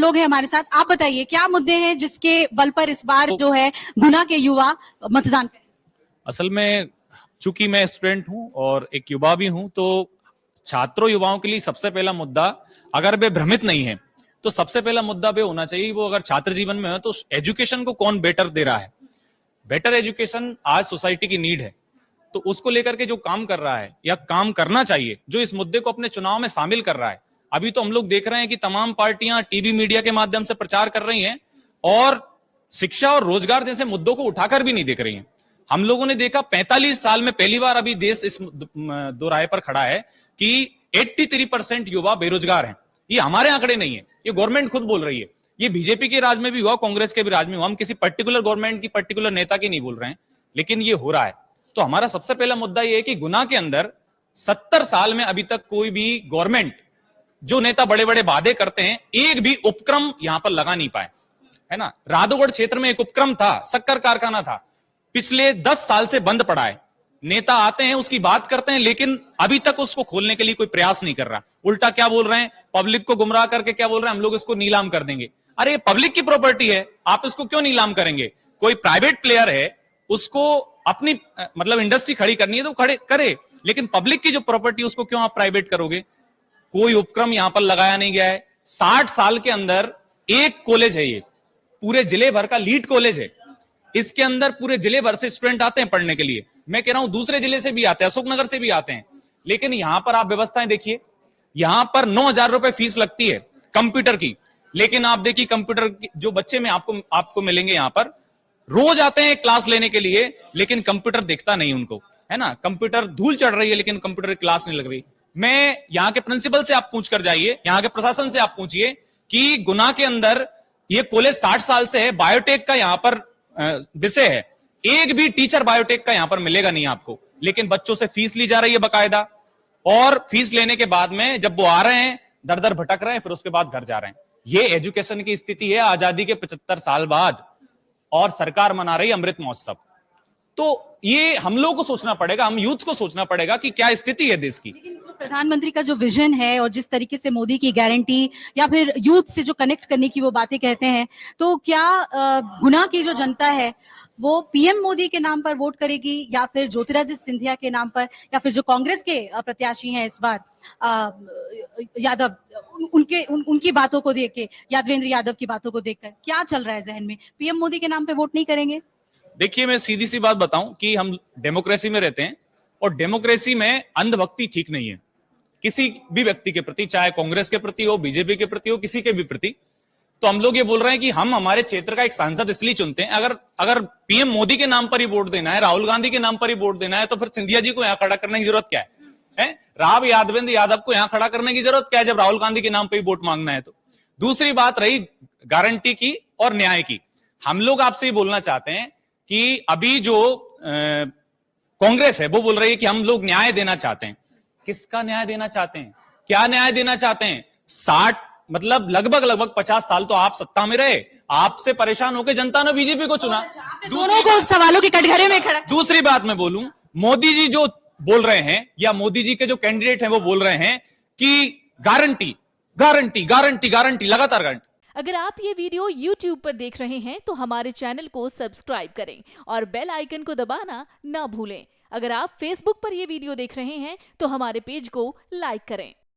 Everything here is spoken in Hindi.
लोग हैं हमारे साथ। आप बताइए क्या मुद्दे हैं जिसके बल पर इस बार जो है गुना के युवा मतदान करें? असल में चूंकि मैं स्टूडेंट हूं और एक युवा भी हूं, तो छात्रों युवाओं के लिए सबसे पहला मुद्दा, अगर वे भ्रमित नहीं है तो सबसे पहला मुद्दा वे होना चाहिए, वो अगर छात्र जीवन में है तो एजुकेशन को कौन बेटर दे रहा है। बेटर एजुकेशन आज सोसाइटी की नीड है, तो उसको लेकर के जो काम कर रहा है या काम करना चाहिए, जो इस मुद्दे को अपने चुनाव में शामिल कर रहा है। अभी तो हम लोग देख रहे हैं कि तमाम पार्टियां टीवी मीडिया के माध्यम से प्रचार कर रही हैं और शिक्षा और रोजगार जैसे मुद्दों को उठाकर भी नहीं देख रही हैं। हम लोगों ने देखा 45 साल में पहली बार अभी देश इस दोराहे पर खड़ा है कि 83% युवा बेरोजगार हैं। ये हमारे आंकड़े नहीं है, ये गवर्नमेंट खुद बोल रही है। ये बीजेपी के राज में भी हुआ, कांग्रेस के भी राज में हुआ। हम किसी पर्टिकुलर गवर्नमेंट की पर्टिकुलर नेता की नहीं बोल रहे हैं, लेकिन ये हो रहा है। तो हमारा सबसे पहला मुद्दा यह है कि गुना के अंदर 70 साल में अभी तक कोई भी गवर्नमेंट, जो नेता बड़े बड़े वादे करते हैं, एक भी उपक्रम यहां पर लगा नहीं पाए, है ना। राधोगढ़ क्षेत्र में एक उपक्रम था, शक्कर कारखाना था, पिछले 10 साल से बंद पड़ा है। नेता आते हैं, उसकी बात करते हैं, लेकिन अभी तक उसको खोलने के लिए कोई प्रयास नहीं कर रहा। उल्टा क्या बोल रहे हैं, पब्लिक को गुमराह करके क्या बोल रहे हैं, हम लोग इसको नीलाम कर देंगे। अरे पब्लिक की प्रॉपर्टी है, आप इसको क्यों नीलाम करेंगे? कोई प्राइवेट प्लेयर है, उसको अपनी मतलब इंडस्ट्री खड़ी करनी है तो खड़े करे, लेकिन पब्लिक की जो प्रॉपर्टी उसको क्यों आप प्राइवेट करोगे? कोई उपक्रम यहां पर लगाया नहीं गया है। 60 साल के अंदर एक कॉलेज है, ये पूरे जिले भर का लीड कॉलेज है। इसके अंदर पूरे जिले भर से स्टूडेंट आते हैं पढ़ने के लिए। मैं कह रहा हूं दूसरे जिले से भी आते हैं, अशोकनगर से भी आते हैं, लेकिन यहां पर आप व्यवस्थाएं देखिए। यहां पर 9,000 रुपए फीस लगती है कंप्यूटर की, लेकिन आप देखिए कंप्यूटर जो बच्चे में आपको मिलेंगे यहां पर, रोज आते हैं क्लास लेने के लिए, लेकिन कंप्यूटर दिखता नहीं उनको, है ना। कंप्यूटर धूल चढ़ रही है, लेकिन कंप्यूटर की क्लास नहीं लग रही। मैं यहाँ के प्रिंसिपल से आप पूछ कर जाइए, यहाँ के प्रशासन से आप पूछिए कि गुना के अंदर ये कॉलेज 60 साल से है, बायोटेक का यहाँ पर विषय है, एक भी टीचर बायोटेक का यहां पर मिलेगा नहीं आपको, लेकिन बच्चों से फीस ली जा रही है बकायदा, और फीस लेने के बाद में जब वो आ रहे हैं दर दर भटक रहे हैं, फिर उसके बाद घर जा रहे हैं। ये एजुकेशन की स्थिति है आजादी के 75 साल बाद, और सरकार मना रही अमृत महोत्सव। तो ये हम लोगों को सोचना पड़ेगा, हम यूथ को सोचना पड़ेगा कि क्या स्थिति है देश की। लेकिन जो प्रधानमंत्री का जो विजन है और जिस तरीके से मोदी की गारंटी या फिर यूथ से जो कनेक्ट करने की वो बातें कहते हैं, तो क्या गुना की जो जनता है वो पीएम मोदी के नाम पर वोट करेगी, या फिर ज्योतिरादित्य सिंधिया के नाम पर, या फिर जो कांग्रेस के प्रत्याशी हैं इस बार यादव, उनकी बातों को देख के, यादवेंद्र यादव की बातों को देखकर क्या चल रहा है जहन में? पीएम मोदी के नाम पे वोट नहीं करेंगे? देखिए, मैं सीधी सी बात बताऊं कि हम डेमोक्रेसी में रहते हैं, और डेमोक्रेसी में अंधभक्ति ठीक नहीं है किसी भी व्यक्ति के प्रति, चाहे कांग्रेस के प्रति हो, बीजेपी के प्रति हो, किसी के भी प्रति। तो हम लोग ये बोल रहे हैं कि हम हमारे क्षेत्र का एक सांसद इसलिए चुनते हैं, अगर पीएम मोदी के नाम पर ही वोट देना है, राहुल गांधी के नाम पर ही वोट देना है, तो फिर सिंधिया जी को यहां खड़ा करने की जरूरत क्या है? राव यादवेंद्र यादव को यहां खड़ा करने की जरूरत क्या है, जब राहुल गांधी के नाम पर ही वोट मांगना है? तो दूसरी बात रही गारंटी की और न्याय की। हम लोग आपसे ये बोलना चाहते हैं कि अभी जो कांग्रेस है वो बोल रही है कि हम लोग न्याय देना चाहते हैं। किसका न्याय देना चाहते हैं? क्या न्याय देना चाहते हैं? 60 मतलब लगभग 50 साल तो आप सत्ता में रहे, आपसे परेशान होकर जनता ने बीजेपी को चुना। दोनों को सवालों के कटघरे में खड़ा। दूसरी बात मैं बोलूं, मोदी जी जो बोल रहे हैं या मोदी जी के जो कैंडिडेट हैं वो बोल रहे हैं कि गारंटी गारंटी गारंटी गारंटी, लगातार गारंटी। अगर आप ये वीडियो YouTube पर देख रहे हैं तो हमारे चैनल को सब्सक्राइब करें और बेल आइकन को दबाना ना भूलें। अगर आप Facebook पर ये वीडियो देख रहे हैं तो हमारे पेज को लाइक करें।